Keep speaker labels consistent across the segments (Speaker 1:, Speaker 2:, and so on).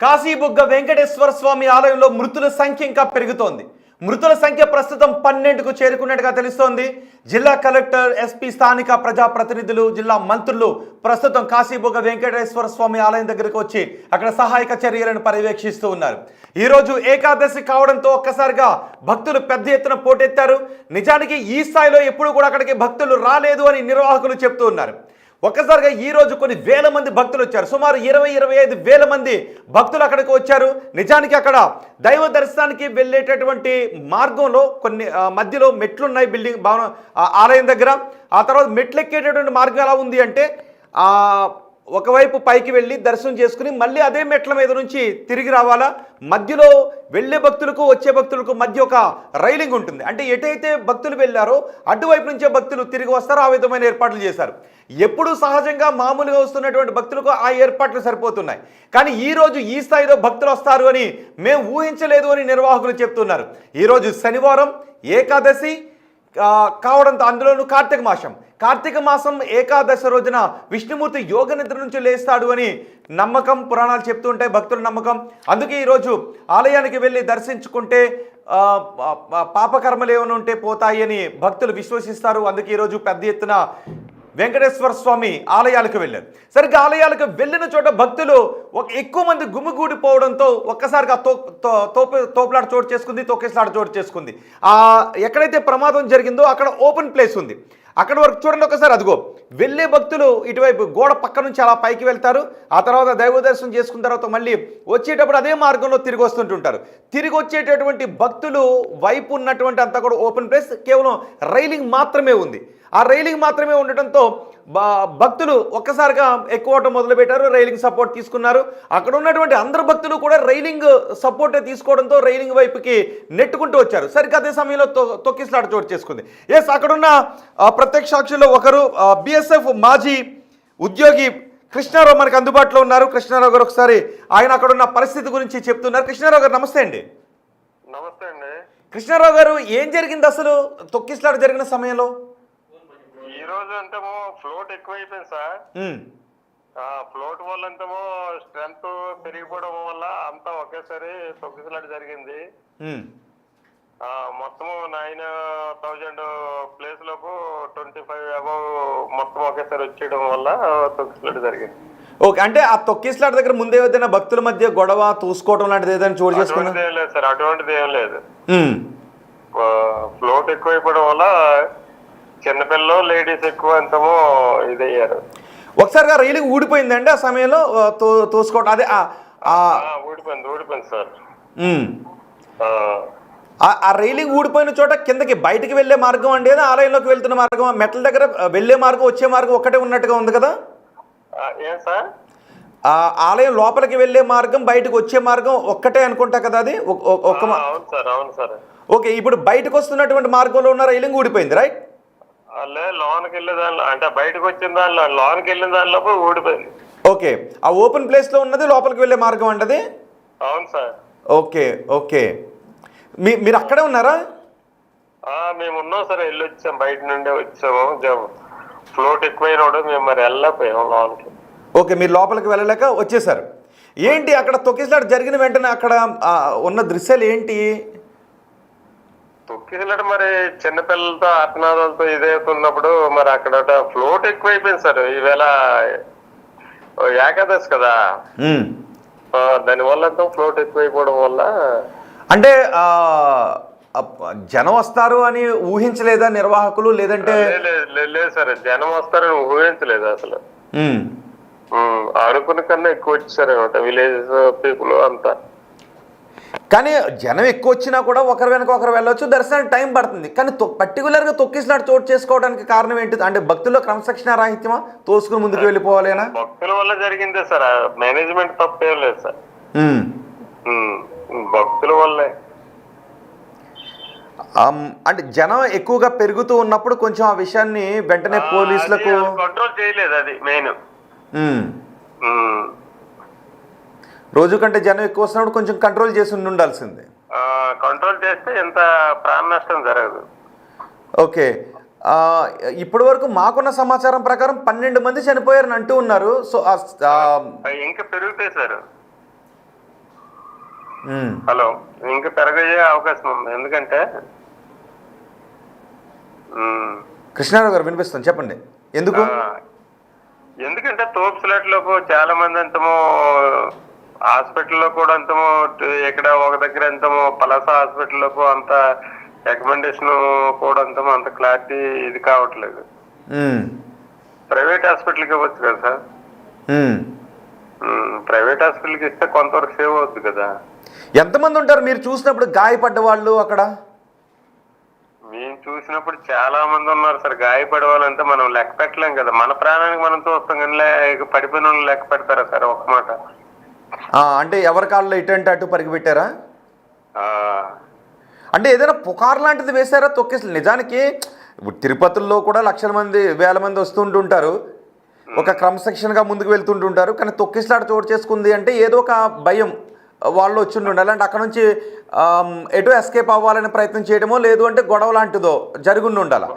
Speaker 1: కాశీబుగ్గ వెంకటేశ్వర స్వామి ఆలయంలో మృతుల సంఖ్య ఇంకా పెరుగుతోంది. మృతుల సంఖ్య ప్రస్తుతం 12కు చేరుకున్నట్టుగా తెలుస్తోంది. జిల్లా కలెక్టర్, ఎస్పీ, స్థానిక ప్రజాప్రతినిధులు, జిల్లా మంత్రులు ప్రస్తుతం కాశీబుగ్గ వెంకటేశ్వర స్వామి ఆలయం దగ్గరకు వచ్చి అక్కడ సహాయక చర్యలను పర్యవేక్షిస్తూ ఉన్నారు. ఈరోజు ఏకాదశి కావడంతో ఒక్కసారిగా భక్తులు పెద్ద ఎత్తున పోటెత్తారు. నిజానికి ఈ స్థాయిలో ఎప్పుడు కూడా అక్కడికి భక్తులు రాలేదు అని నిర్వాహకులు చెప్తూ ఉన్నారు. ఒక్కసారిగా ఈ రోజు కొన్ని వేల మంది భక్తులు వచ్చారు. సుమారు 20-25 వేల మంది భక్తులు అక్కడికి వచ్చారు. నిజానికి అక్కడ దైవ దర్శనానికి వెళ్ళేటటువంటి మార్గంలో కొన్ని మధ్యలో మెట్లున్నాయి. బిల్డింగ్ భవనం ఆలయం దగ్గర. ఆ తర్వాత మెట్లు ఎక్కేటటువంటి మార్గం ఎలా ఉంది అంటే ఒకవైపు పైకి వెళ్ళి దర్శనం చేసుకుని మళ్ళీ అదే మెట్ల మీద నుంచి తిరిగి రావాలా. మధ్యలో వెళ్ళే భక్తులకు వచ్చే భక్తులకు మధ్య ఒక రైలింగ్ ఉంటుంది. అంటే ఎటైతే భక్తులు వెళ్ళారో అటువైపు నుంచే భక్తులు తిరిగి వస్తారో ఆ విధమైన ఏర్పాట్లు చేశారు. ఎప్పుడు సహజంగా మామూలుగా వస్తున్నటువంటి భక్తులకు ఆ ఏర్పాట్లు సరిపోతున్నాయి. కానీ ఈరోజు ఈ స్థాయిలో భక్తులు వస్తారు అని మేము ఊహించలేదు అని నిర్వాహకులు చెప్తున్నారు. ఈరోజు శనివారం ఏకాదశి కావడంతో అందులోనూ కార్తీక మాసం ఏకాదశి రోజున విష్ణుమూర్తి యోగ నిద్ర నుంచి లేస్తాడు అని నమ్మకం, పురాణాలు చెప్తూ ఉంటాయి, భక్తుల నమ్మకం. అందుకే ఈరోజు ఆలయానికి వెళ్ళి దర్శించుకుంటే పాపకర్మలు ఏమైనా ఉంటే పోతాయి అని భక్తులు విశ్వసిస్తారు. అందుకే ఈరోజు పెద్ద ఎత్తున వెంకటేశ్వర స్వామి ఆలయాలకు వెళ్ళారు. సరిగ్గా ఆలయాలకు వెళ్ళిన చోట భక్తులు ఎక్కువ మంది గుమిగూడిపోవడంతో ఒక్కసారిగా తోపులాట చోటు చేసుకుంది, తొక్కేసలాట చోటు చేసుకుంది. ఎక్కడైతే ప్రమాదం జరిగిందో అక్కడ ఓపెన్ ప్లేస్ ఉంది. అక్కడ వరకు చూడండి ఒకసారి. అదిగో వెళ్ళే భక్తులు ఇటువైపు గోడ పక్క నుంచి అలా పైకి వెళ్తారు. ఆ తర్వాత దైవ దర్శనం చేసుకున్న తర్వాత మళ్ళీ వచ్చేటప్పుడు అదే మార్గంలో తిరిగి వస్తుంటుంటారు. తిరిగి వచ్చేటటువంటి భక్తులు వైపు ఉన్నటువంటి అంతా కూడా ఓపెన్ ప్లేస్, కేవలం రైలింగ్ మాత్రమే ఉంది. ఆ రైలింగ్ మాత్రమే ఉండటంతో భక్తులు ఒక్కసారిగా ఎక్కువటం మొదలుపెట్టారు. రైలింగ్ సపోర్ట్ తీసుకున్నారు. అక్కడ ఉన్నటువంటి అందరు భక్తులు కూడా రైలింగ్ సపోర్ట్ తీసుకోవడంతో రైలింగ్ వైపుకి నెట్టుకుంటూ వచ్చారు. సరిగ్గా అదే సమయంలో తొక్కిసలాట చోటు చేసుకుంది. ఎస్, అక్కడున్న ప్రత్యక్ష సాక్షుల్లో ఒకరు బిఎస్ఎఫ్ మాజీ ఉద్యోగి కృష్ణారావు మనకు అందుబాటులో ఉన్నారు. కృష్ణారావు గారు ఒకసారి ఆయన అక్కడున్న పరిస్థితి గురించి చెప్తున్నారు. కృష్ణారావు గారు నమస్తే అండి.
Speaker 2: నమస్తే అండి.
Speaker 1: కృష్ణారావు గారు, ఏం జరిగింది అసలు తొక్కిసలాట జరిగిన సమయంలో?
Speaker 2: ఈ రోజు అంతేమో ఫ్లోట్ ఎక్కువైపోయింది సార్. ఫ్లోట్ వల్ల అంతేమో స్ట్రెంత్ పెరిగిపోవడం వల్ల అంతా ఒకేసారి తొక్కిసలాట జరిగింది. మొత్తము 9,000 ప్లేస్ లోపు 25 అబౌవ్ మొత్తం ఒకేసారి వచ్చేయడం వల్ల తొక్కిసలాట జరిగింది.
Speaker 1: ఓకే, అంటే ఆ తొక్కిసలాట దగ్గర ముందే ఏదైనా భక్తుల మధ్య గొడవ తూసుకోవడం లాంటిది ఏదైనా చోటు చేసుకున్నది?
Speaker 2: ఏం లేదు సార్, అటువంటిది ఏం లేదు. ఫ్లోట్ ఎక్కువైపోవడం వల్ల చిన్నపిల్లలు, లేడీస్ ఎక్కువ అంతమో ఇదయ్యారు.
Speaker 1: ఒకసారిగా రైలింగ్ ఊడిపోయిందండి ఆ సమయంలో తోసుకోవడం? అదే
Speaker 2: ఊడిపోయింది సార్.
Speaker 1: ఆ రైలింగ్ ఊడిపోయిన చోట కిందకి బయటికి వెళ్ళే మార్గం అండి, ఆలయంలోకి వెళ్తున్న మార్గం, మెట్ల దగ్గర వెళ్ళే మార్గం వచ్చే మార్గం ఒక్కటే ఉన్నట్టుగా ఉంది కదా?
Speaker 2: ఏం సార్,
Speaker 1: ఆలయం లోపలికి వెళ్ళే మార్గం, బయటకు వచ్చే మార్గం ఒక్కటే అనుకుంటా కదా అది?
Speaker 2: అవును సార్.
Speaker 1: ఓకే, ఇప్పుడు బయటకు వస్తున్నటువంటి మార్గంలో ఉన్న రైలింగ్ ఊడిపోయింది, రైట్?
Speaker 2: లోనికి వెళ్ళే దానిలో అంటే బయటకు వచ్చిన దానిలో లోనికి వెళ్ళిన దానిలో ఊడిపోయింది.
Speaker 1: ఓకే, ఆ ఓపెన్ ప్లేస్ లో ఉన్నది లోపలికి వెళ్ళే మార్గం అంటది?
Speaker 2: అవును సార్.
Speaker 1: ఓకే, మీరు అక్కడే ఉన్నారా?
Speaker 2: మేము ఉన్నాం సార్, వెళ్ళి వచ్చాం, బయట నుండే వచ్చాము. ఫ్లోట్ ఎక్కువైనప్పుడు మేము మరి వెళ్ళలేకపోయాము లోనికి.
Speaker 1: ఓకే, మీరు లోపలికి వెళ్ళలేక వచ్చేసారు. ఏంటి అక్కడ తొక్కిసలాట జరిగిన వెంటనే అక్కడ ఉన్న దృశ్యాలు ఏంటి?
Speaker 2: తొక్కిసలాట మరి చిన్నపిల్లలతో ఆత్మనాదాలతో ఇదవుతున్నప్పుడు మరి అక్కడ ఫ్లోట్ ఎక్కువైపోయింది సార్. ఈవేళ ఏకాదశి కదా, దానివల్ల ఫ్లోట్ ఎక్కువైపోవడం వల్ల.
Speaker 1: అంటే జనం వస్తారు అని ఊహించలేదా నిర్వాహకులు? లేదంటే
Speaker 2: లేదు సార్, జనం వస్తారని ఊహించలేదు అసలు. అనుకున్న కన్నా ఎక్కువ వచ్చేసారనమాట విలేజెస్ పీపుల్ అంతా.
Speaker 1: కానీ జనం ఎక్కువ వచ్చినా కూడా ఒకరి వెనక ఒకరు వెళ్ళొచ్చు, దర్శనానికి టైం పడుతుంది. కానీ పర్టికులర్గా తొక్కిసలాట చోటు చేసుకోవడానికి కారణం ఏంటి? అంటే భక్తుల్లో క్రమశిక్షణ రాహిత్యమా, తోసుకుని ముందుకు వెళ్ళిపోవాలేనా?
Speaker 2: భక్తుల వల్ల జరిగిందే సార్, మేనేజ్మెంట్ తప్పేం లేదు సార్, భక్తుల వల్లే.
Speaker 1: అంటే జనం ఎక్కువగా పెరుగుతూ ఉన్నప్పుడు కొంచెం ఆ విషయాన్ని వెంటనే పోలీసులకు
Speaker 2: కంట్రోల్ చేయలేదు, అది మెయిన్.
Speaker 1: రోజు కంటే జనం ఎక్కువ వస్తున్నప్పుడు కొంచెం కంట్రోల్ చేసి ఉండాల్సిందే.
Speaker 2: కంట్రోల్ చేస్తే ఎంత ప్రాణ నష్టం జరగదు.
Speaker 1: ఓకే, ఇప్పటి వరకు మాకున్న సమాచారం ప్రకారం 12 మంది చనిపోయారని అంటూ ఉన్నారు. సో
Speaker 2: ఇంకా పెరుగుతాయి సార్. హలో, ఇంకా పెరగయ్యే అవకాశం ఉంది. ఎందుకంటే
Speaker 1: కృష్ణారావు గారు వినిపిస్తుంది, చెప్పండి. ఎందుకు?
Speaker 2: ఎందుకంటే తోపులాట్లకు చాలా మంది అంతమో హాస్పిటల్లో కూడా అంతమో, ఇక్కడ ఒక దగ్గర అంతమో పలాస హాస్పిటల్లకు అంత రికమెండేషన్ కూడా అంతమో అంత క్లారిటీ ఇది కావట్లేదు. ప్రైవేట్ హాస్పిటల్కి ఇవ్వచ్చు కదా సార్. ప్రైవేట్ హాస్పిటల్కి ఇస్తే కొంతవరకు సేవ్ అవుతుంది కదా.
Speaker 1: ఎంతమంది ఉంటారు మీరు చూసినప్పుడు గాయపడ్డ వాళ్ళు అక్కడ?
Speaker 2: మేము చూసినప్పుడు చాలా మంది ఉన్నారు సార్. గాయపడే వాళ్ళంటే మనం లెక్క పెట్టలేం కదా. మన ప్రాణానికి మనం చూస్తాం కానీ పడిపోయిన వాళ్ళు లెక్క పెడతారా సార్? ఒక మాట
Speaker 1: అంటే ఎవరి కాళ్ళలో ఇటు అటు పరిగి పెట్టారా? అంటే ఏదైనా పుకార్ లాంటిది వేశారా? తొక్కేసి నిజానికి ఇప్పుడు తిరుపతిలో కూడా లక్షల మంది వేల మంది వస్తుంటుంటారు, ఒక క్రమశిక్షణగా ముందుకు వెళ్తుంటుంటారు. కానీ తొక్కిసలాట చోటు చేసుకుంది అంటే ఏదో ఒక భయం వాళ్ళు వచ్చి ఉండాలి. అంటే అక్కడ నుంచి ఎటో ఎస్కేప్ అవ్వాలని ప్రయత్నం చేయడమో, లేదు అంటే గొడవ లాంటిదో జరుగుండి ఉండాలి.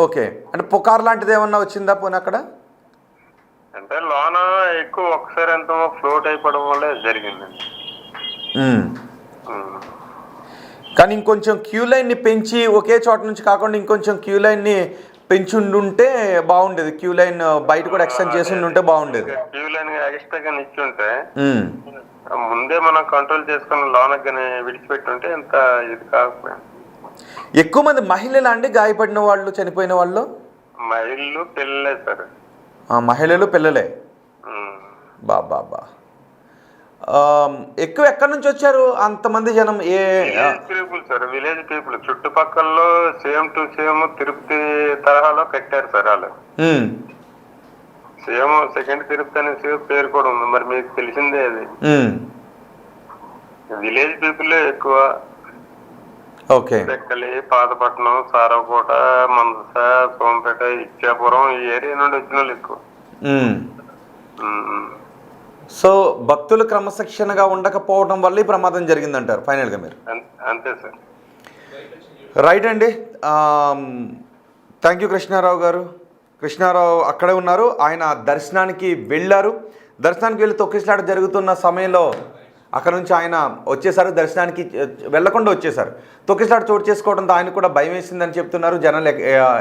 Speaker 1: ఓకే, అంటే పుకార్ లాంటిది ఏమన్నా వచ్చిందా పోనీ అక్కడ?
Speaker 2: అంటే లోన ఎక్కువ ఒకసారి ఎంతో ఫ్లోట్ అయిపోవడం వల్ల జరిగిందండి.
Speaker 1: కానీ ఇంకొంచెం క్యూ లైన్ని పెంచి ఒకే చోట నుంచి కాకుండా ఇంకొంచెం క్యూ లైన్ని పెంచుండుంటే బాగుండేది. క్యూ లైన్ బయట కూడా ఎక్స్టెండ్ చేసి ఉంటే బాగుండేది.
Speaker 2: క్యూ లైన్ ఎక్స్ట్రాగా ఇచ్చుంటే ముందే మనం కంట్రోల్ చేసుకుని లోనగానే విడిచిపెట్టుంటే ఎంత ఇది కాకపోయింది.
Speaker 1: ఎక్కువ మంది మహిళలు అండి గాయపడిన వాళ్ళు, చనిపోయిన వాళ్ళు?
Speaker 2: మహిళలు, పిల్లలే సార్.
Speaker 1: మహిళలు, పిల్లలే. బాబా, ఎక్కువ ఎక్కడి నుంచి వచ్చారు అంతమంది జనం?
Speaker 2: People sir, village people. చుట్టుపక్కల సేమ్ టు సేమ్ తిరుపతి తరహాలో కట్టారు సార్ వాళ్ళు. సేమ్ సెకండ్ తిరుపతి అనే పేరు కూడా ఉంది, మరి మీకు తెలిసిందే అది. విలేజ్ పీపుల్ ఎక్కువ.
Speaker 1: ఓకే,
Speaker 2: చెక్కలి, పాతపట్నం, సారవకోట, మందస, సోంపేట, ఇచ్చాపురం ఈ ఏరియా నుండి వచ్చిన వాళ్ళు ఎక్కువ.
Speaker 1: సో భక్తులు క్రమశిక్షణగా ఉండకపోవడం వల్ల ఈ ప్రమాదం జరిగిందంటారు ఫైనల్గా మీరు?
Speaker 2: అంతే సార్.
Speaker 1: రైట్ అండి, థ్యాంక్ యూ కృష్ణారావు గారు. కృష్ణారావు అక్కడే ఉన్నారు, ఆయన దర్శనానికి వెళ్ళారు. దర్శనానికి వెళ్ళి తొక్కిసలాట జరుగుతున్న సమయంలో అక్కడ నుంచి ఆయన వచ్చేసారు, దర్శనానికి వెళ్లకుండా వచ్చేసారు. తొక్కిసలాట చోటు చేసుకోవడంతో ఆయన కూడా భయం వేసిందని చెప్తున్నారు. జనాలు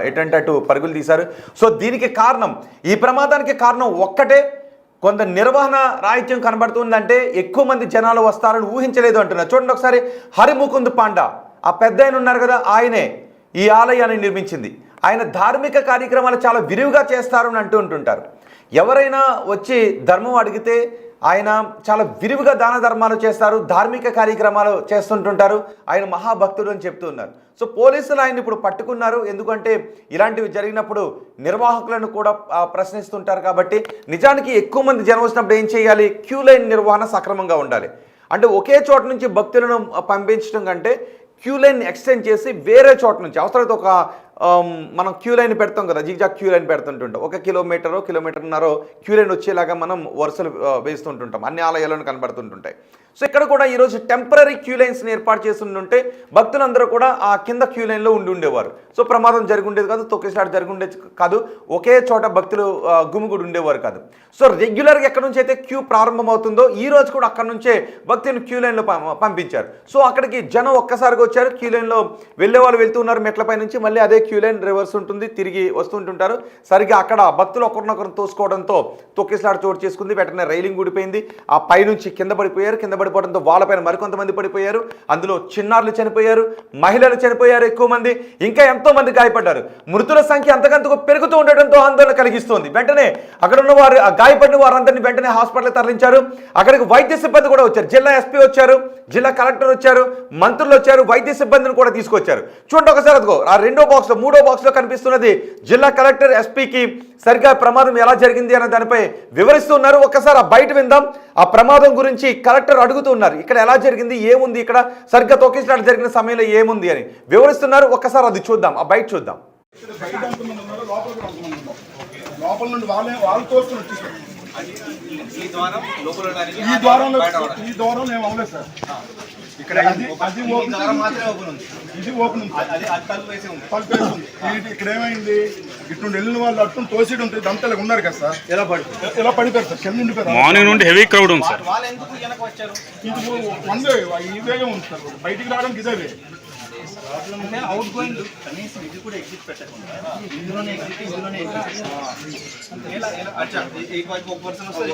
Speaker 1: ఎటంటే అటు పరుగులు తీశారు. సో దీనికి కారణం, ఈ ప్రమాదానికి కారణం ఒక్కటే, కొంత నిర్వహణ రాహిత్యం కనబడుతుందంటే ఎక్కువ మంది జనాలు వస్తారని ఊహించలేదు అంటున్నారు. చూడండి ఒకసారి, హరిముకుంద్ పాండా ఆ పెద్ద ఆయన ఉన్నారు కదా, ఆయనే ఈ ఆలయాన్ని నిర్మించింది. ఆయన ధార్మిక కార్యక్రమాలు చాలా విరివిగా చేస్తారు అని ఉంటుంటారు. ఎవరైనా వచ్చి ధర్మం అడిగితే ఆయన చాలా విరివిగా దాన ధర్మాలు చేస్తారు, ధార్మిక కార్యక్రమాలు చేస్తుంటుంటారు. ఆయన మహాభక్తుడు అని చెప్తూ ఉన్నారు. సో పోలీసులు ఆయన ఇప్పుడు పట్టుకున్నారు. ఎందుకంటే ఇలాంటివి జరిగినప్పుడు నిర్వాహకులను కూడా ప్రశ్నిస్తుంటారు కాబట్టి. నిజానికి ఎక్కువ మంది జనం వచ్చినప్పుడు ఏం చేయాలి? క్యూ లైన్ నిర్వహణ సక్రమంగా ఉండాలి. అంటే ఒకే చోట నుంచి భక్తులను పంపించడం కంటే క్యూ లైన్ ఎక్స్టెండ్ చేసి వేరే చోట నుంచి, అవసరమైతే ఒక మనం క్యూ లైన్ పెడతాం కదా, జిగ్జాగ్ క్యూ లైన్ పెడుతుంటుంటాం. 1 కిలోమీటరో కిలోమీటర్న్నరో క్యూ లైన్ వచ్చేలాగా మనం వరుసలు వేస్తుంటుంటాం, అన్ని ఆలయాలను కనబడుతుంటుంటాయి. సో ఇక్కడ కూడా ఈరోజు టెంపరీ క్యూ లైన్స్ని ఏర్పాటు చేసి ఉంటే భక్తులందరూ కూడా ఆ కింద క్యూ లైన్లో ఉండేవారు. సో ప్రమాదం జరిగి ఉండేది కాదు, తొక్కిసలాట జరిగి ఉండేది కాదు, ఒకే చోట భక్తులు గుమిగుడు ఉండేవారు కాదు. సో రెగ్యులర్గా ఎక్కడి నుంచి అయితే క్యూ ప్రారంభమవుతుందో ఈ రోజు కూడా అక్కడ నుంచే భక్తులను క్యూ లైన్లో పంపించారు. సో అక్కడికి జనం ఒక్కసారిగా వచ్చారు, క్యూ లైన్లో వెళ్ళే వాళ్ళు వెళ్తున్నారు మెట్లపై నుంచి, మళ్ళీ అదే క్యూ లైన్ రివర్స్ ఉంటుంది, తిరిగి వస్తుంటుంటారు. సరిగ్గా అక్కడ భక్తులు ఒకరినొకరు తోసుకోవడంతో తొక్కిసలాట చోటు చేసుకుంది. వెంటనే రైలింగ్ ఊడిపోయింది, ఆ పైనుంచి కింద పడిపోయారు. కింద పడిపోవడంతో వాళ్ళపైన మరికొంతమంది పడిపోయారు. అందులో చిన్నారులు చనిపోయారు, మహిళలు చనిపోయారు ఎక్కువ మంది, ఇంకా ఎంతో మంది గాయపడ్డారు. మృతుల సంఖ్య అంతకంతకు పెరుగుతూ ఉండడంతో ఆందోళన కలిగిస్తోంది. వెంటనే అక్కడ ఉన్న వారు, గాయపడిన వారందరినీ వెంటనే హాస్పిటల్కి తరలించారు. అక్కడికి వైద్య సిబ్బంది కూడా వచ్చారు, జిల్లా ఎస్పీ వచ్చారు, జిల్లా కలెక్టర్ వచ్చారు, మంత్రులు వచ్చారు, వైద్య సిబ్బందిని కూడా తీసుకొచ్చారు. చూడండి ఒకసారి, అదిగో ఆ మూడో బాక్స్లో కనిపిస్తున్నది జిల్లా కలెక్టర్ ఎస్పీకి సరిగ్గా ప్రమాదం ఎలా జరిగింది అనే దానిపై వివరిస్తున్నారు. ఒక్కసారి ఆ బయట విందాం. ఆ ప్రమాదం గురించి కలెక్టర్ అడుగుతున్నారు, ఇక్కడ ఎలా జరిగింది, ఏముంది, ఇక్కడ సరిగ్గా తొక్కిసలాట జరిగిన సమయంలో ఏముంది అని వివరిస్తున్నారు. ఒక్కసారి అది చూద్దాం, ఆ బయట చూద్దాం.
Speaker 3: లోపల నుండి వాళ్ళు తోస్తున్నారు. ఈ ద్వారం లోపల
Speaker 4: ఈ ద్వారం ఏం అవ్వలేదు సార్.
Speaker 3: ఇక్కడ
Speaker 4: అది ఓపెన్
Speaker 3: మాత్రమే ఓపెన్ ఉంది.
Speaker 4: ఇది ఓపెన్ ఉంది.
Speaker 3: అది తలుపు వేసే ఉంది.
Speaker 4: తలుపు వేసి ఉంది. ఇక్కడ ఏమైంది, ఇటు వెళ్ళిన వాళ్ళు అట్టు తోసేటి ఉంటుంది. దంతలు ఉన్నారు కదా సార్, ఎలా పడిపోయారు సార్, కింద ఉండిపోయారు.
Speaker 5: మార్నింగ్ నుండి హెవీ క్రౌడ్ ఉంది సార్.
Speaker 3: వాళ్ళు ఎందుకు వెనక వచ్చారు?
Speaker 4: ఇది వన్ వే, ఈ వేగా ఉంది సార్. బయటికి రావడానికి ఇదే వే.
Speaker 3: అంటే అవుట్ గోయింగ్ కనీసం ఇది కూడా ఎగ్జిట్ పెట్టకుండా ఇందులోనే ఎగ్జిట్ ఇందులోనే ఎగ్జిట్. ఒక పర్సన్ వస్తారు,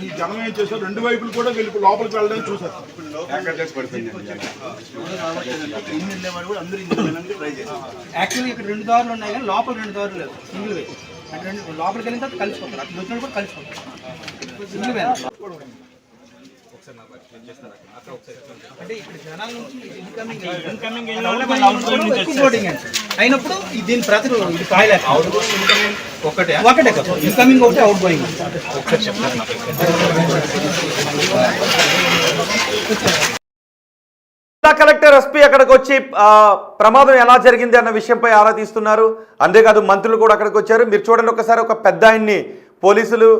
Speaker 4: ఈ జనం ఏం చేశారు, రెండు వైపులు కూడా వెళ్ళి లోపలికి వెళ్ళడానికి చూసారు.
Speaker 3: యాక్చువల్లీ ఇక్కడ రెండు దారులు ఉన్నాయి కానీ లోపల రెండు దారులు లేవు, సింగిల్ వే. అంటే లోపలికి వెళ్ళిన తర్వాత కలిసిపోతారు, అక్కడ వచ్చినప్పుడు కూడా కలిసిపోతారు, సింగిల్ వే. అంటే ఇక్కడ జనాల నుంచి ఇన్కమింగ్ అయినప్పుడు దీని ప్రతి ఇది కాయలే ఒకటే కదా, ఇన్కమింగ్ ఒకటి, అవుట్ గోయింగ్ ఒకటి చెప్తారు.
Speaker 1: జిల్లా కలెక్టర్ ఎస్పీ అక్కడికి వచ్చి ప్రమాదం ఎలా జరిగింది అన్న విషయంపై ఆరా తీస్తున్నారు. అంతేకాదు మంత్రులు కూడా అక్కడికి వచ్చారు. మీరు చూడండి ఒకసారి, ఒక పెద్ద ఆయన్ని పోలీసులు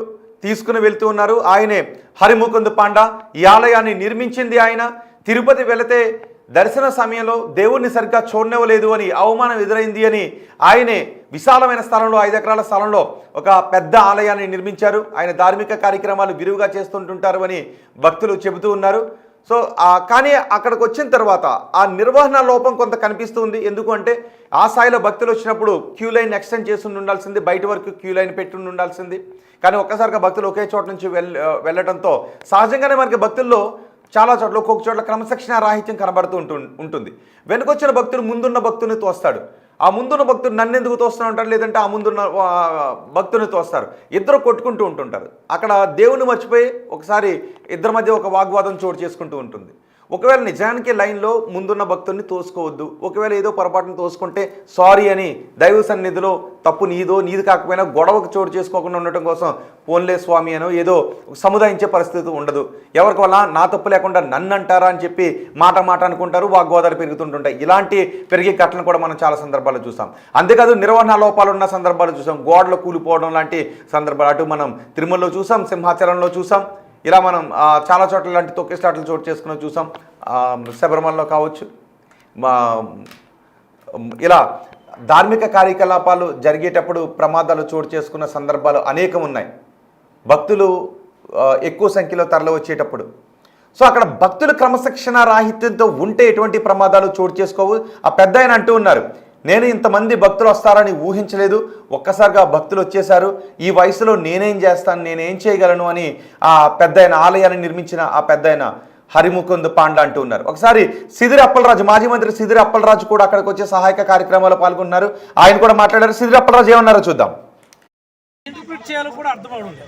Speaker 1: తీసుకుని వెళ్తూ ఉన్నారు. ఆయనే హరిముకుంద్ పాండా. ఈ ఆలయాన్ని నిర్మించింది ఆయన. తిరుపతి వెళితే దర్శన సమయంలో దేవుణ్ణి సరిగ్గా చూడనివ్వలేదు అని అవమానం ఎదురైంది అని ఆయనే విశాలమైన స్థలంలో, 5 ఎకరాల స్థలంలో ఒక పెద్ద ఆలయాన్ని నిర్మించారు. ఆయన ధార్మిక కార్యక్రమాలు విరివిగా చేస్తుంటుంటారు అని భక్తులు చెబుతూ ఉన్నారు. సో కానీ అక్కడికి వచ్చిన తర్వాత ఆ నిర్వహణ లోపం కొంత కనిపిస్తుంది. ఎందుకు అంటే ఆ స్థాయిలో భక్తులు వచ్చినప్పుడు క్యూ లైన్ ఎక్స్టెండ్ చేసి ఉండాల్సింది, బయట వరకు క్యూ లైన్ పెట్టి ఉండాల్సింది. కానీ ఒక్కసారిగా భక్తులు ఒకే చోట నుంచి వెళ్ళడంతో సహజంగానే మనకి భక్తుల్లో చాలా చోట్ల ఒక్కొక్క చోట్ల క్రమశిక్షణ రాహిత్యం కనబడుతూ ఉంటుంది. వెనుకొచ్చిన భక్తుడు ముందున్న భక్తుని తోస్తాడు. ఆ ముందున్న భక్తుడు నన్ను ఎందుకు తోస్తూ ఉంటారు, లేదంటే ఆ ముందున్న భక్తుని తోస్తారు. ఇద్దరు కొట్టుకుంటూ ఉంటుంటారు. అక్కడ దేవుని మర్చిపోయి ఒకసారి ఇద్దరి మధ్య ఒక వాగ్వాదం చోటు చేసుకుంటూ ఉంటుంది. ఒకవేళ నిజానికి లైన్లో ముందున్న భక్తుడిని తోసుకోవద్దు. ఒకవేళ ఏదో పొరపాటును తోసుకుంటే సారీ అని దైవ సన్నిధిలో తప్పు నీది కాకపోయినా గొడవకు చోటు చేసుకోకుండా ఉండటం కోసం పోన్లే స్వామి అనో ఏదో సముదాయించే పరిస్థితి ఉండదు. ఎవరికి వల్ల నా తప్పు లేకుండా నన్ను అంటారా అని చెప్పి మాట అనుకుంటారు, వాగ్వాదాలు పెరుగుతుంటుంటాయి. ఇలాంటి పెరిగే ఘటనలు కూడా మనం చాలా సందర్భాలు చూసాం. అంతేకాదు నిర్వహణ లోపాలు ఉన్న సందర్భాలు చూసాం. గోడలు కూలిపోవడం లాంటి సందర్భాలు అటు మనం తిరుమలలో చూసాం, సింహాచలంలో చూసాం. ఇలా మనం చాలా చోట్ల లాంటి తొక్కిస్లాట్లు చోటు చేసుకుని చూసాం. శబరిమలలో కావచ్చు. ఇలా ధార్మిక కార్యకలాపాలు జరిగేటప్పుడు ప్రమాదాలు చోటు చేసుకున్న సందర్భాలు అనేకం ఉన్నాయి. భక్తులు ఎక్కువ సంఖ్యలో తరలి వచ్చేటప్పుడు. సో అక్కడ భక్తులు క్రమశిక్షణ రాహిత్యంతో ఉంటే ఎటువంటి ప్రమాదాలు చోటు చేసుకోవు. ఆ పెద్ద ఆయన అంటూ ఉన్నారు, నేను ఇంతమంది భక్తులు వస్తారని ఊహించలేదు, ఒక్కసారిగా భక్తులు వచ్చేశారు, ఈ వయసులో నేనేం చేస్తాను, నేనేం చేయగలను అని ఆ పెద్ద ఆయన ఆలయాన్ని నిర్మించిన ఆ పెద్ద ఆయన హరిముకుంద్ పాండా అంటూ ఉన్నారు. ఒకసారి సిదిరి అప్పలరాజు, మాజీ మంత్రి సిదిరి అప్పలరాజు కూడా అక్కడికి వచ్చే సహాయక కార్యక్రమాల్లో పాల్గొన్నారు. ఆయన కూడా మాట్లాడారు. సిదిరి అప్పలరాజు ఏమన్నారో చూద్దాం.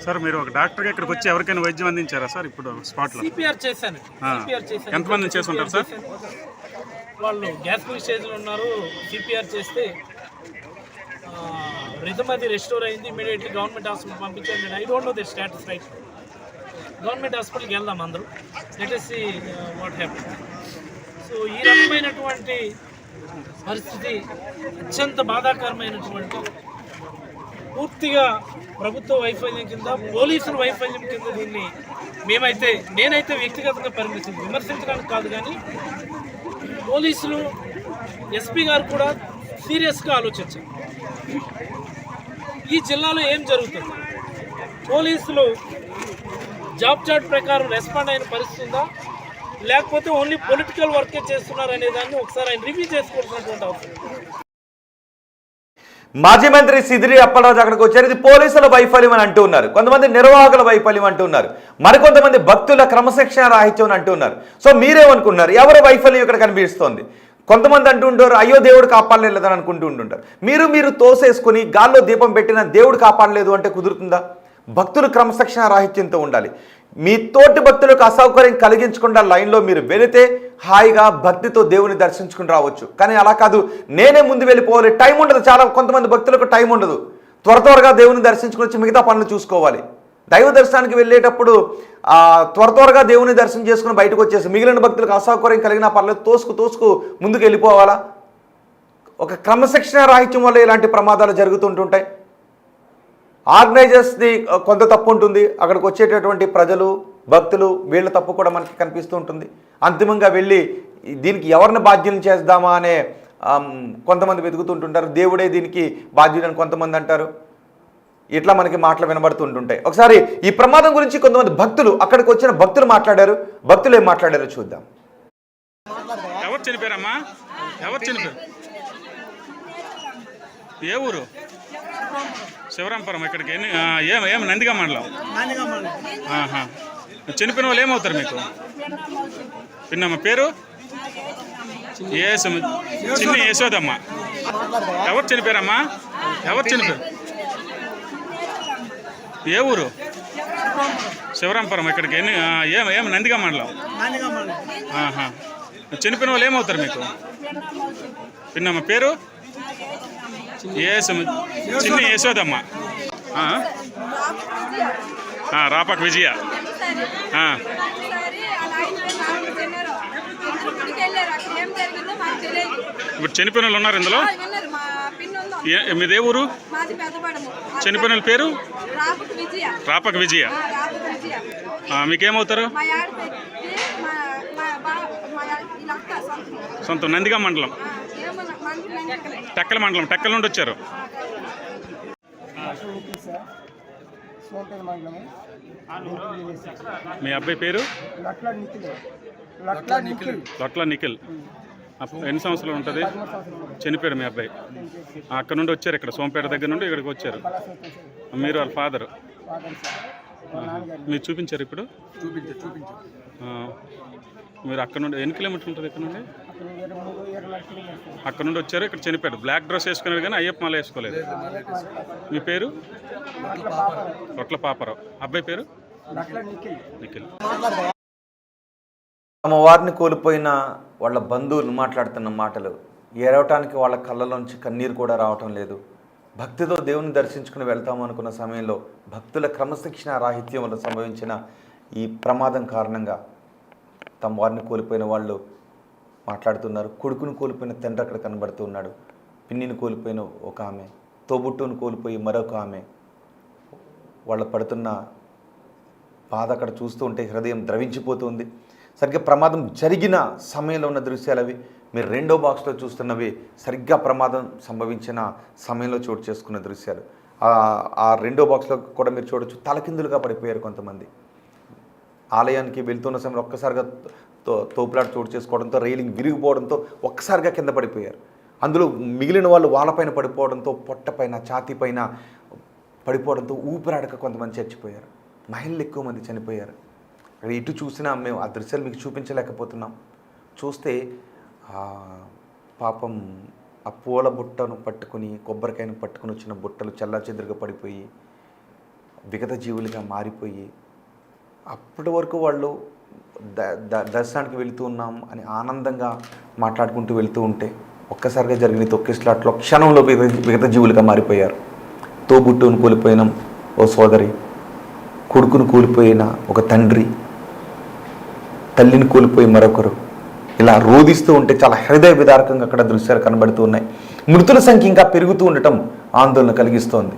Speaker 5: సార్ మీరు ఒక డాక్టర్గా ఇక్కడికి వచ్చి ఎవరికైనా వైద్యం అందించారా సార్? ఇప్పుడు స్పాట్లో
Speaker 6: సిపిఆర్ చేశాను.
Speaker 5: ఎంతమంది చేస్తుంటారు సార్?
Speaker 6: వాళ్ళు గ్యాస్ట్రిక్ స్టేజ్లో ఉన్నారు. సిపిఆర్ చేస్తే రిథమ్ అది రెస్టోర్ అయింది. ఇమీడియట్లీ గవర్నమెంట్ హాస్పిటల్ పంపించాను. I don't know the status right. Government హాస్పిటల్కి వెళ్దాం అందరూ, let us see what happen. So ఈ రకమైనటువంటి పరిస్థితి అత్యంత బాధాకరమైనటువంటి, పూర్తిగా ప్రభుత్వ వైఫల్యం కింద, పోలీసుల వైఫల్యం కింద దీన్ని నేనైతే వ్యక్తిగతంగా విమర్శించడానికి కాదు, కానీ పోలీసులు, ఎస్పీ గారు కూడా సీరియస్గా ఆలోచించారు. ఈ జిల్లాలో ఏం జరుగుతుంది, పోలీసులు జాబ్ చార్ట్ ప్రకారం రెస్పాండ్ అయిన పరిస్థితి ఉందా, లేకపోతే ఓన్లీ పొలిటికల్ వర్కే చేస్తున్నారు అనే దాన్ని ఒకసారి ఆయన రివ్యూ చేసుకోవాల్సినటువంటి అవసరం.
Speaker 1: మాజీ మంత్రి సిదిరి అప్పలరాజు అక్కడికి వచ్చారు. ఇది పోలీసుల వైఫల్యం అని అంటూ ఉన్నారు, కొంతమంది నిర్వాహకుల వైఫల్యం అంటూ ఉన్నారు, మరికొంతమంది భక్తుల క్రమశిక్షణ రాహిత్యం అంటూ ఉన్నారు. సో మీరేమనుకున్నారు, ఎవరి వైఫల్యం ఇక్కడ కనిపిస్తోంది? కొంతమంది అంటూ ఉంటారు, అయ్యో దేవుడు కాపాడలేదని అనుకుంటూ ఉంటుంటారు. మీరు తోసేసుకుని గాల్లో దీపం పెట్టిన దేవుడు కాపాడలేదు అంటే కుదురుతుందా? భక్తులు క్రమశిక్షణ రాహిత్యంతో ఉండాలి. మీ తోటి భక్తులకు అసౌకర్యం కలిగించకుండా లైన్లో మీరు వెళితే హాయిగా భక్తితో దేవుని దర్శించుకుని రావచ్చు. కానీ అలా కాదు, నేనే ముందు వెళ్ళిపోవాలి, టైం ఉండదు. కొంతమంది భక్తులకు టైం ఉండదు. త్వరగా దేవుని దర్శించుకుని వచ్చి మిగతా పనులు చూసుకోవాలి. దైవ దర్శనానికి వెళ్ళేటప్పుడు త్వరగా దేవుని దర్శనం చేసుకుని బయటకు వచ్చేసి మిగిలిన భక్తులకు అసౌకర్యం కలిగిన పర్లేదు, తోసుకు ముందుకు వెళ్ళిపోవాలా? ఒక క్రమశిక్షణ రాహిత్యం వల్ల ఇలాంటి ప్రమాదాలు జరుగుతుంటుంటాయి. ఆర్గనైజర్స్ది కొంత తప్పు ఉంటుంది, అక్కడికి వచ్చేటటువంటి ప్రజలు భక్తులు వీళ్ళ తప్పు కూడా మనకి కనిపిస్తూ ఉంటుంది. అంతిమంగా వెళ్ళి దీనికి ఎవరిని బాధ్యులను చేద్దామా అనే కొంతమంది వెతుకుతుంటుంటారు. దేవుడే దీనికి బాధ్యులని కొంతమంది అంటారు. ఇట్లా మనకి మాటలు వినబడుతుంటుంటాయి. ఒకసారి ఈ ప్రమాదం గురించి కొంతమంది భక్తులు, అక్కడికి వచ్చిన భక్తులు మాట్లాడారు. భక్తులు ఏం మాట్లాడారో చూద్దాం.
Speaker 5: ఎవరు చనిపోయారమ్మా? ఎవరు చనిపోయారు? ఏ ఊరు? శివరాంపురం. ఇక్కడికి ఏం నందిగా మండలం. ఆహా. చనిపోయిన వాళ్ళు ఏమవుతారు మీకు? పిన్నమ్మ పేరు? చిన్న యశోదమ్మ. ఎవరు చనిపోయారమ్మా? ఎవరు చనిపోయారు? ఏ ఊరు? శివరాంపురం. ఇక్కడికి ఏం నందిగా మండలం. ఆహా. చనిపోయిన వాళ్ళు ఏమవుతారు మీకు? పిన్నమ్మ పేరు? చిన్న యశోదమ్మ. రాపాక విజయ. ఇప్పుడు చనిపోయిన వాళ్ళు ఉన్నారు ఇందులో? మీదే ఊరు? చనిపోయిన వాళ్ళ పేరు? రాపాక విజయ. మీకేమవుతారు? సొంతం నందిగా మండలం, టెక్కల మండలం. టెక్కల నుండి వచ్చారు. మీ అబ్బాయి పేరు? లొట్ల నిఖిల్. ఎన్ని సంవత్సరాలు ఉంటుంది? చనిపోయాడు మీ అబ్బాయి. అక్కడ నుండి వచ్చారు, ఇక్కడ సోంపేట దగ్గర నుండి ఇక్కడికి వచ్చారు. మీరు వాళ్ళ ఫాదర్. మీరు చూపించారు ఇప్పుడు? మీరు అక్కడ నుండి ఎన్ని కిలోమీటర్లు ఉంటుంది ఇక్కడ నుండి? అక్కడ నుండి వచ్చారు, ఇక్కడ చనిపోయాడు. బ్లాక్ డ్రెస్ వేసుకునేది కానీ అయ్యప్ప మాల వేసుకోలేదు. మీ పేరు? రొట్ల పాపరావు. అబ్బాయి పేరు? నిఖిల్.
Speaker 1: తమ వారిని కోల్పోయిన వాళ్ళ బంధువులు మాట్లాడుతున్న మాటలు, ఏడవటానికి వాళ్ళ కళ్ళలోంచి కన్నీరు కూడా రావటం లేదు. భక్తితో దేవుని దర్శించుకుని వెళ్తాము అనుకున్న సమయంలో భక్తుల క్రమశిక్షణ రాహిత్యం వల్ల సంభవించిన ఈ ప్రమాదం కారణంగా తమ వారిని కోల్పోయిన వాళ్ళు మాట్లాడుతున్నారు. కొడుకును కోల్పోయిన తండ్రి అక్కడ కనబడుతూ ఉన్నాడు. పిన్నిని కోల్పోయిన ఒక ఆమె, తోబుట్టును కోల్పోయి మరొక ఆమె. వాళ్ళు పడుతున్న బాధ అక్కడ చూస్తూ ఉంటే హృదయం ద్రవించిపోతుంది. సరిగ్గా ప్రమాదం జరిగిన సమయంలో ఉన్న దృశ్యాలు అవి. మీరు రెండో బాక్స్లో చూస్తున్నవి సరిగ్గా ప్రమాదం సంభవించిన సమయంలో చోటు చేసుకున్న దృశ్యాలు. ఆ రెండో బాక్స్లో కూడా మీరు చూడొచ్చు, తలకిందులుగా పడిపోయారు కొంతమంది. ఆలయానికి వెళ్తున్న సమయంలో ఒక్కసారిగా తోపులాట చోటు చేసుకోవడంతో, రైలింగ్ విరిగిపోవడంతో ఒక్కసారిగా కింద పడిపోయారు. అందులో మిగిలిన వాళ్ళు వాళ్ళపైన పడిపోవడంతో, పొట్టపైన ఛాతీపైన పడిపోవడంతో ఊపిరాడక కొంతమంది చచ్చిపోయారు. మహిళలు ఎక్కువ మంది చనిపోయారు. ఇటు చూసినా మేము ఆ దృశ్యాలు మీకు చూపించలేకపోతున్నాం. చూస్తే పాపం ఆ పూల బుట్టను పట్టుకుని, కొబ్బరికాయను పట్టుకుని వచ్చిన బుట్టలు చెల్లాచెదురుగా పడిపోయి విగత జీవులుగా మారిపోయి, అప్పటి వరకు వాళ్ళు దర్శనానికి వెళుతూ ఉన్నాం అని ఆనందంగా మాట్లాడుకుంటూ వెళుతూ ఉంటే ఒక్కసారిగా జరిగిన తొక్కిస్లాట్లో క్షణంలో విగత జీవులుగా మారిపోయారు. తోబుట్టును కోల్పోయిన ఓ సోదరి, కొడుకును కోల్పోయిన ఒక తండ్రి, తల్లిని కోల్పోయి మరొకరు, ఇలా రోధిస్తూ ఉంటే చాలా హృదయ విదారకంగా అక్కడ దృశ్యాలు కనబడుతూ ఉన్నాయి. మృతుల సంఖ్య ఇంకా పెరుగుతూ ఉండటం ఆందోళన కలిగిస్తోంది.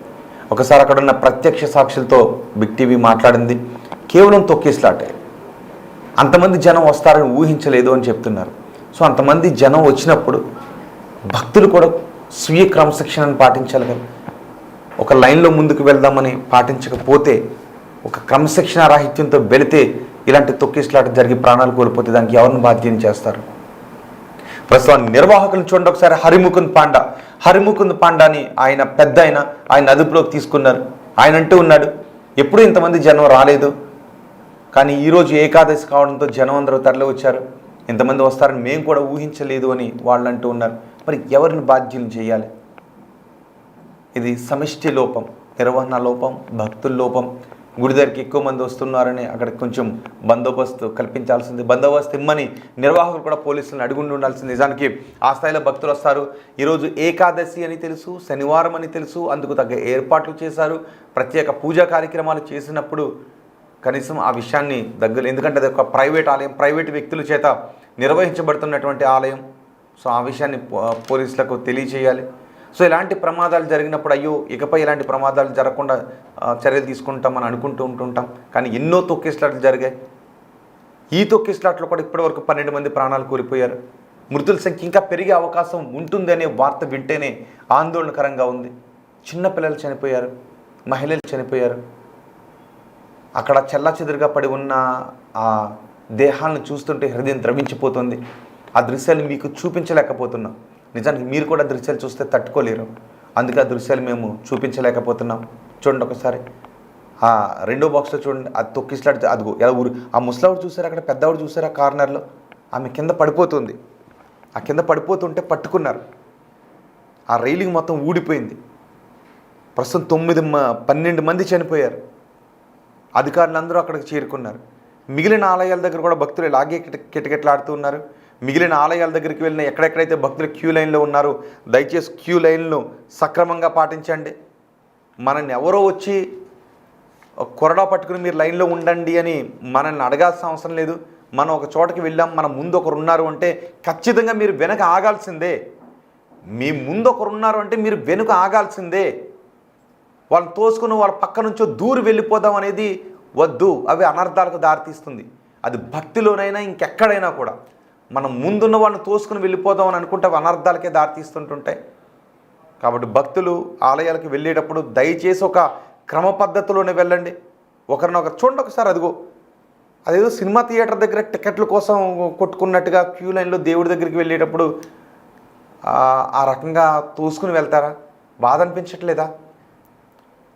Speaker 1: ఒకసారి అక్కడ ఉన్న ప్రత్యక్ష సాక్షులతో బిగ్ టీవీ మాట్లాడింది. కేవలం తొక్కిస్లాటే, అంతమంది జనం వస్తారని ఊహించలేదు అని చెప్తున్నారు. సో అంతమంది జనం వచ్చినప్పుడు భక్తులు కూడా స్వీయ క్రమశిక్షణను పాటించాలి కదా. ఒక లైన్లో ముందుకు వెళ్దామని పాటించకపోతే, ఒక క్రమశిక్షణ రాహిత్యంతో వెళితే ఇలాంటి తొక్కిస్లాట జరిగి ప్రాణాలు కోల్పోతే దానికి ఎవరిని బాధ్యం చేస్తారు? ప్రస్తుతం నిర్వాహకులను చూడండి ఒకసారి. హరిముకుంద్ పాండాని ఆయన పెద్ద ఆయన అదుపులోకి తీసుకున్నారు. ఆయన అంటూ ఉన్నాడు, ఎప్పుడూ ఇంతమంది జనం రాలేదు, కానీ ఈరోజు ఏకాదశి కావడంతో జనం అందరూ తరలి వచ్చారు, ఇంతమంది వస్తారని మేము కూడా ఊహించలేదు అని వాళ్ళు అంటూ ఉన్నారు. మరి ఎవరిని బాధ్యం చేయాలి? ఇది సమిష్టి లోపం, నిర్వహణ లోపం, భక్తుల లోపం. గుడి దగ్గరికి ఎక్కువ మంది వస్తున్నారని అక్కడ కొంచెం బందోబస్తు కల్పించాల్సింది. బందోబస్తు ఇమ్మని నిర్వాహకులు కూడా పోలీసులను అడుగుండి ఉండాల్సింది. నిజానికి ఆ స్థాయిలో భక్తులు వస్తారు. ఈరోజు ఏకాదశి అని తెలుసు, శనివారం అని తెలుసు, అందుకు తగ్గ ఏర్పాట్లు చేశారు. ప్రత్యేక పూజా కార్యక్రమాలు చేసినప్పుడు కనీసం ఆ విషయాన్ని ఎందుకంటే అది ఒక ప్రైవేట్ ఆలయం, ప్రైవేట్ వ్యక్తుల చేత నిర్వహించబడుతున్నటువంటి ఆలయం. సో ఆ విషయాన్ని పోలీసులకు తెలియచేయాలి. సో ఇలాంటి ప్రమాదాలు జరిగినప్పుడు అయ్యో ఇకపై ఇలాంటి ప్రమాదాలు జరగకుండా చర్యలు తీసుకుంటామని అనుకుంటూ ఉంటుంటాం. కానీ ఎన్నో తొక్కిసలాట్లు జరిగాయి. ఈ తొక్కిసలాట్లో కూడా ఇప్పటివరకు 12 మంది ప్రాణాలు కోల్పోయారు. మృతుల సంఖ్య ఇంకా పెరిగే అవకాశం ఉంటుంది అనే వార్త వింటేనే ఆందోళనకరంగా ఉంది. చిన్నపిల్లలు చనిపోయారు, మహిళలు చనిపోయారు. అక్కడ చెల్లాచెదురుగా పడి ఉన్న ఆ దేహాలను చూస్తుంటే హృదయం ద్రవించిపోతుంది. ఆ దృశ్యాలు మీకు చూపించలేకపోతున్నాం. నిజానికి మీరు కూడా దృశ్యాలు చూస్తే తట్టుకోలేరు. అందుకే ఆ దృశ్యాలు మేము చూపించలేకపోతున్నాం. చూడండి ఒకసారి ఆ రెండో బాక్స్లో చూడండి. అది తొక్కిసలాడితే అదిగో ఎలా ఊరు ఆ ముసలావిడ చూసారా, అక్కడ పెద్దవాడు చూసారా కార్నర్లో, ఆమె కింద పడిపోతుంది. ఆ కింద పడిపోతుంటే పట్టుకున్నారు. ఆ రైలింగ్ మొత్తం ఊడిపోయింది. ప్రస్తుతం 12 మంది చనిపోయారు. అధికారులందరూ అక్కడికి చేరుకున్నారు. మిగిలిన ఆలయాల దగ్గర కూడా భక్తులు ఇలాగే కిటకిటలాడుతూ ఉన్నారు. మిగిలిన ఆలయాల దగ్గరికి వెళ్ళిన ఎక్కడెక్కడైతే భక్తులు క్యూ లైన్లో ఉన్నారో దయచేసి క్యూ లైన్లు సక్రమంగా పాటించండి. మనల్ని ఎవరో వచ్చి కొరడా పట్టుకుని మీరు లైన్లో ఉండండి అని మనల్ని అడగాల్సిన అవసరం లేదు. మనం ఒక చోటకి వెళ్ళాం, మన ముందు ఒకరు ఉన్నారు అంటే ఖచ్చితంగా మీరు వెనక ఆగాల్సిందే. మీ ముందు ఒకరు ఉన్నారు అంటే మీరు వెనుక ఆగాల్సిందే. వాళ్ళని తోసుకుని వాళ్ళ పక్క నుంచో దూరి వెళ్ళిపోదాం అనేది వద్దు. అవి అనర్థాలకు దారితీస్తుంది. అది భక్తిలోనైనా ఇంకెక్కడైనా కూడా మనం ముందున్న వాళ్ళని తోసుకుని వెళ్ళిపోదాం అని అనుకుంటే అవి అనర్థాలకే దారితీస్తుంటుంటాయి. కాబట్టి భక్తులు ఆలయాలకు వెళ్ళేటప్పుడు దయచేసి ఒక క్రమ పద్ధతిలోనే వెళ్ళండి. ఒకరినొకరు చూడండి. ఒకసారి అదేదో సినిమా థియేటర్ దగ్గర టికెట్ల కోసం కొట్టుకున్నట్టుగా క్యూ లైన్లో దేవుడి దగ్గరికి వెళ్ళేటప్పుడు ఆ రకంగా తోసుకుని వెళ్తారా? బాధ అనిపించట్లేదా?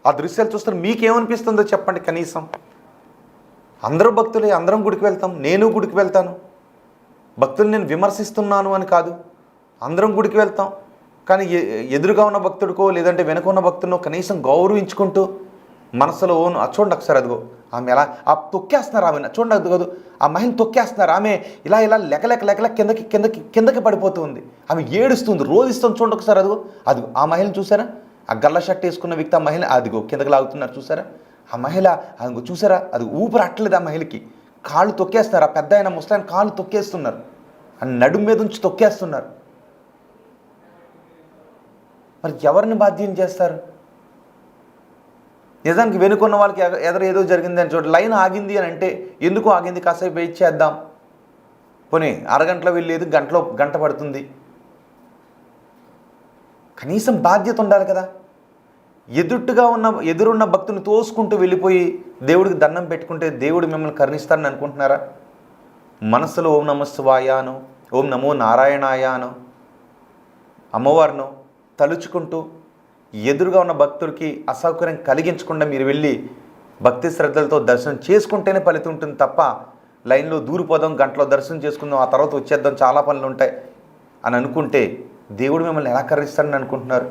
Speaker 1: ఆ దృశ్యాలు చూస్తే మీకేమనిపిస్తుందో చెప్పండి. కనీసం అందరూ భక్తులే, అందరం గుడికి వెళ్తాం, నేను గుడికి వెళ్తాను. భక్తులు నేను విమర్శిస్తున్నాను అని కాదు, అందరం గుడికి వెళ్తాం. కానీ ఎదురుగా ఉన్న భక్తుడికో లేదంటే వెనుక ఉన్న భక్తుడినో కనీసం గౌరవించుకుంటూ మనసులో చూడండి ఒకసారి. అదిగో ఆమె ఎలా తొక్కేస్తున్నారు. ఆమె చూడండి, అది ఆ మహిళ తొక్కేస్తున్నారు. ఆమె ఇలా లెక్క కిందకి పడిపోతుంది. ఆమె ఏడుస్తుంది, రోధిస్తుంది. చూడండి ఒకసారి. అదిగో ఆ మహిళను చూసారా? ఆ గల్ల షర్ట్ వేసుకున్న వ్యక్తి ఆ మహిళ అదిగో కిందకి లాగుతున్నారు. చూసారా? ఆ మహిళ అదిగో చూసారా? అది ఊపిరి అట్టలేదు ఆ మహిళకి. కాళ్ళు తొక్కేస్తున్నారు. ఆ పెద్ద ఆయన ముసలాయన కాళ్ళు తొక్కేస్తున్నారు. ఆ నడుము మీద ఉంచి తొక్కేస్తున్నారు. మరి ఎవరిని బాధ్యం చేస్తారు? నిజానికి వెనుకున్న వాళ్ళకి ఏదో జరిగింది అని చూడండి. లైన్ ఆగింది అని అంటే ఎందుకు ఆగింది, కాసేపు వెయిట్ చేద్దాం, పోనీ అరగంటలో వెళ్ళేది గంట పడుతుంది. కనీసం బాధ్యత ఉండాలి కదా. ఎదురున్న భక్తుని తోసుకుంటూ వెళ్ళిపోయి దేవుడికి దండం పెట్టుకుంటే దేవుడు మిమ్మల్ని కరుణిస్తారని అనుకుంటున్నారా? మనసులో ఓం నమః శివాయాను, ఓం నమో నారాయణాయాను అమ్మవారిను తలుచుకుంటూ ఎదురుగా ఉన్న భక్తుడికి అసౌకర్యం కలిగించకుండా మీరు వెళ్ళి భక్తి శ్రద్ధలతో దర్శనం చేసుకుంటేనే ఫలితం ఉంటుంది తప్ప లైన్లో దూరిపోదాం, గంటలో దర్శనం చేసుకుందాం, ఆ తర్వాత వచ్చేద్దాం, చాలా పనులు ఉంటాయి అని అనుకుంటే దేవుడు మిమ్మల్ని ఎలా కరుణిస్తాడని అనుకుంటున్నారు?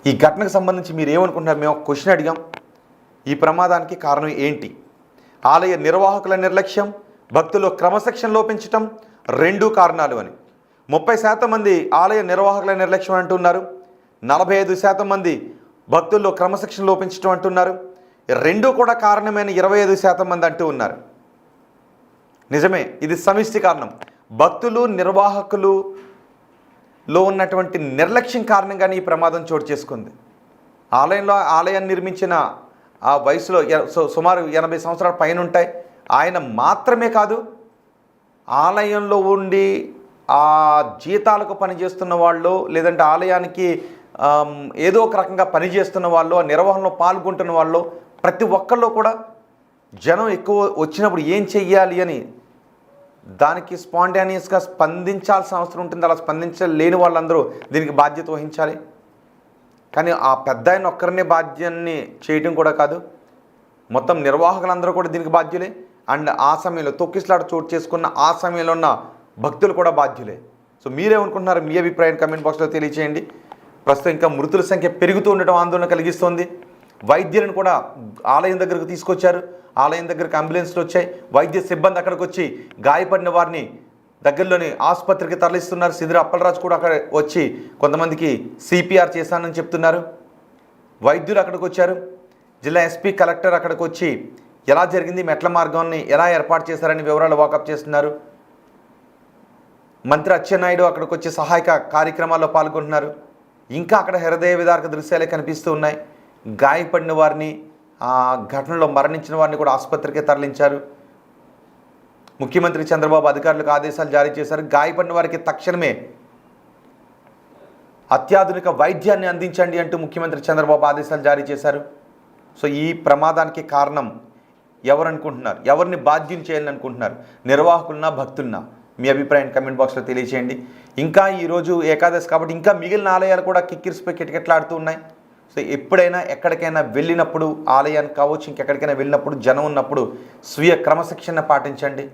Speaker 1: ఈ ఘటనకు సంబంధించి మీరు ఏమనుకుంటున్నారు? మేము ఒక క్వశ్చన్ అడిగాం. ఈ ప్రమాదానికి కారణం ఏంటి? ఆలయ నిర్వాహకుల నిర్లక్ష్యం, భక్తుల్లో క్రమశిక్షణ లోపించటం 2 కారణాలు అని 30% మంది ఆలయ నిర్వాహకుల నిర్లక్ష్యం అంటున్నారు. 45% మంది భక్తుల్లో క్రమశిక్షణ లోపించటం అంటున్నారు. 2 కూడా కారణమైన 25% మంది అంటూ ఉన్నారు. నిజమే, ఇది సమిష్టి కారణం. భక్తులు నిర్వాహకులులో ఉన్నటువంటి నిర్లక్ష్యం కారణంగానే ఈ ప్రమాదం చోటు చేసుకుంది. ఆలయాన్ని నిర్మించిన ఆ వయసులో సుమారు 80 సంవత్సరాల పైన ఉంటాయి. ఆయన మాత్రమే కాదు, ఆలయంలో ఉండి ఆ జీతాలకు పనిచేస్తున్న వాళ్ళు లేదంటే ఆలయానికి ఏదో ఒక రకంగా పనిచేస్తున్న వాళ్ళు, ఆ నిర్వహణలో పాల్గొంటున్న వాళ్ళు, ప్రతి ఒక్కళ్ళు కూడా జనం ఎక్కువ వచ్చినప్పుడు ఏం చెయ్యాలి అని దానికి స్పాంటేనియస్గా స్పందించాల్సిన అవసరం ఉంటుంది. అలా స్పందించలేని వాళ్ళందరూ దీనికి బాధ్యత వహించాలి. కానీ ఆ పెద్ద ఆయన ఒక్కరినే బాధ్యాన్ని చేయడం కూడా కాదు, మొత్తం నిర్వాహకులందరూ కూడా దీనికి బాధ్యులే. అండ్ ఆ సమయంలో తొక్కిసలాట చోటు చేసుకున్న ఆ సమయంలో ఉన్న భక్తులు కూడా బాధ్యులే. సో మీరేమనుకుంటున్నారు? మీ అభిప్రాయాన్ని కమెంట్ బాక్స్లో తెలియచేయండి. ప్రస్తుతం ఇంకా మృతుల సంఖ్య పెరుగుతూ ఉండటం ఆందోళన కలిగిస్తోంది. వైద్యులను కూడా ఆలయం దగ్గరకు తీసుకొచ్చారు. ఆలయం దగ్గరకు అంబులెన్స్లు వచ్చాయి. వైద్య సిబ్బంది అక్కడికి వచ్చి గాయపడిన వారిని దగ్గరలోని ఆసుపత్రికి తరలిస్తున్నారు. సిదిరి అప్పలరాజు కూడా అక్కడ వచ్చి కొంతమందికి CPR చేశానని చెప్తున్నారు. వైద్యులు అక్కడికి వచ్చారు. జిల్లా ఎస్పీ కలెక్టర్ అక్కడికి వచ్చి ఎలా జరిగింది, మెట్ల మార్గాన్ని ఎలా ఏర్పాటు చేశారని వివరాలు వాకప్ చేస్తున్నారు. మంత్రి అచ్చెన్నాయుడు అక్కడికి వచ్చి సహాయక కార్యక్రమాల్లో పాల్గొంటున్నారు. ఇంకా అక్కడ హృదయ విదారక దృశ్యాలే కనిపిస్తూ ఉన్నాయి. గాయపడిన వారిని, ఆ ఘటనలో మరణించిన వారిని కూడా ఆసుపత్రికి తరలించారు. ముఖ్యమంత్రి చంద్రబాబు అధికారులకు ఆదేశాలు జారీ చేశారు. గాయపడిన వారికి తక్షణమే అత్యాధునిక వైద్యాన్ని అందించండి అంటూ ముఖ్యమంత్రి చంద్రబాబు ఆదేశాలు జారీ చేశారు. సో ఈ ప్రమాదానికి కారణం ఎవరు అనుకుంటున్నారు? ఎవరిని బాధ్యం చేయాలని అనుకుంటున్నారు? నిర్వాహకులనా, భక్తులనా? మీ అభిప్రాయం కమెంట్ బాక్స్లో తెలియచేయండి. ఇంకా ఈరోజు ఏకాదశి కాబట్టి ఇంకా మిగిలిన ఆలయాలు కూడా కిక్కిరిసిపోయి కిటకిటలాడుతూ ఉన్నాయి. సో ఎప్పుడైనా ఎక్కడికైనా వెళ్ళినప్పుడు, ఆలయానికి కావచ్చు ఇంకెక్కడికైనా వెళ్ళినప్పుడు, జనం ఉన్నప్పుడు స్వీయ క్రమశిక్షణ పాటించండి.